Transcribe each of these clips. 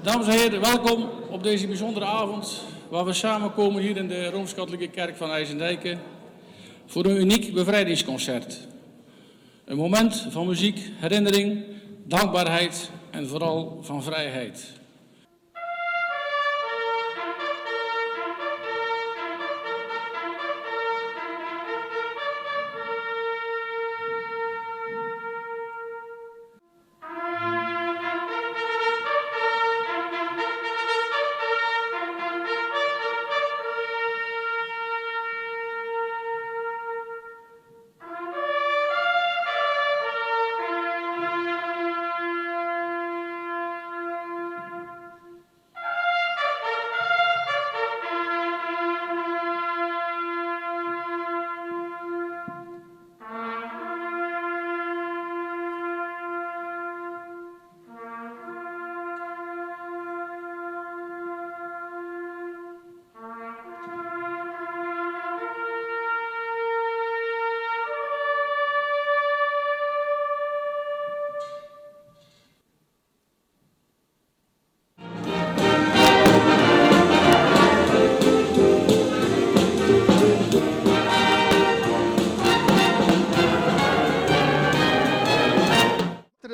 Dames en heren, welkom op deze bijzondere avond waar we samenkomen hier in de Rooms-Katholieke Kerk van IJsendijke voor een uniek bevrijdingsconcert. Een moment van muziek, herinnering, dankbaarheid en vooral van vrijheid.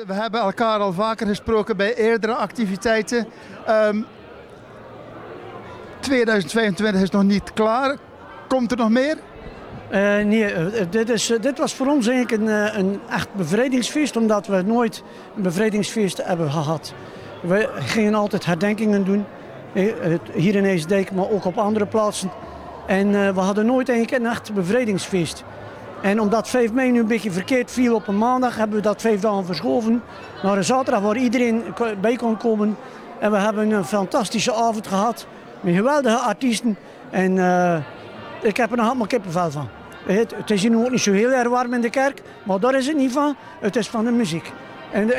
We hebben elkaar al vaker gesproken bij eerdere activiteiten. 2025 is nog niet klaar. Komt er nog meer? Nee, dit was voor ons eigenlijk een echt bevrijdingsfeest, omdat we nooit een bevrijdingsfeest hebben gehad. We gingen altijd herdenkingen doen, hier in IJsdijk, maar ook op andere plaatsen. En we hadden nooit eigenlijk een echt bevrijdingsfeest. En omdat 5 mei nu een beetje verkeerd viel op een maandag, hebben we dat 5 dagen verschoven naar een zaterdag waar iedereen bij kon komen. En we hebben een fantastische avond gehad met geweldige artiesten. En ik heb er nog allemaal kippenvel van. Het is hier nu ook niet zo heel erg warm in de kerk, maar daar is het niet van. Het is van de muziek en de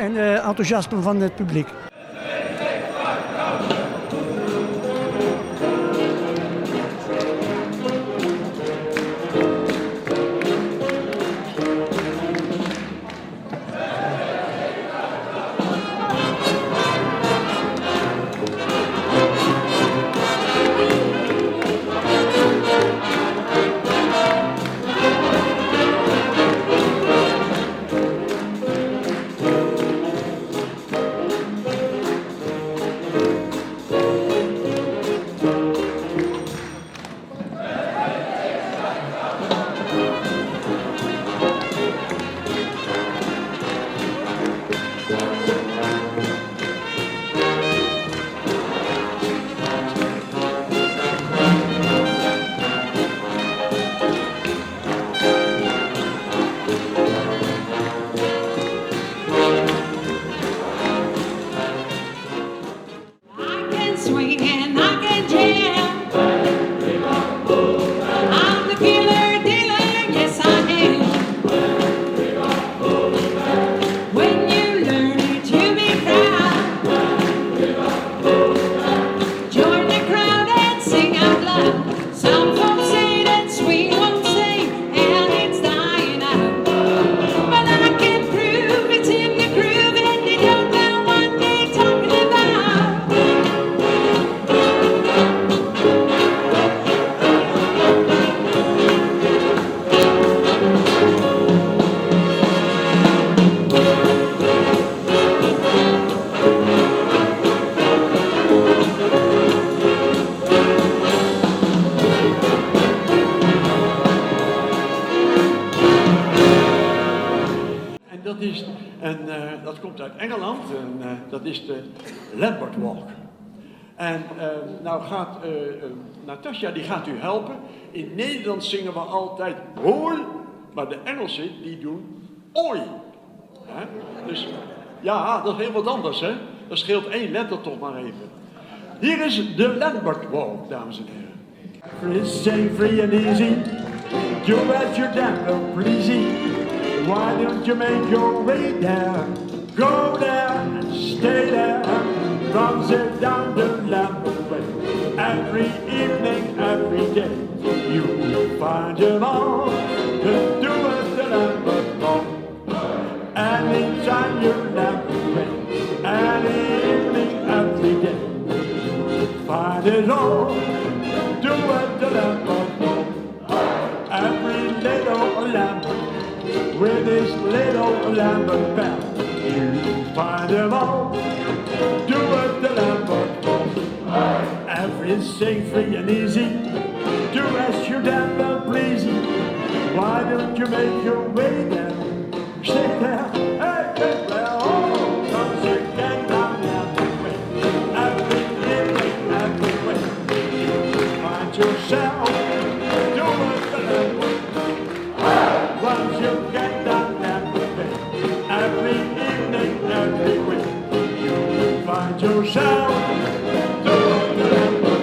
enthousiasme van het publiek. Dat komt uit Engeland en dat is de Lambert Walk. En nou gaat Natasja, die gaat u helpen. In Nederland zingen we altijd hoi, maar de Engelsen die doen oi. Hè? Dus ja, dat is heel wat anders, hè. Dat scheelt 1 letter toch maar even. Hier is de Lambert Walk, dames en heren. Free and easy, do as you're damn well pleasing. Why don't you make your way there? Go there and stay there. From there down the Lambert Way. Every evening, every day, you will find them all. To do as the Lambert Walk. Anytime you're Lambert Way. Any evening, every day. Lambert bell. You find them all. Do what the Lambert calls. Everything free and easy. Do as you damn well please. Why don't you make your way there? Stay there, hey, hey, well, oh, cause you can down every way. You find yourself doing the Lambert. Once you get down every evening, every week, you find yourself doing the Lambert.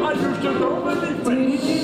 I used to go with the friends.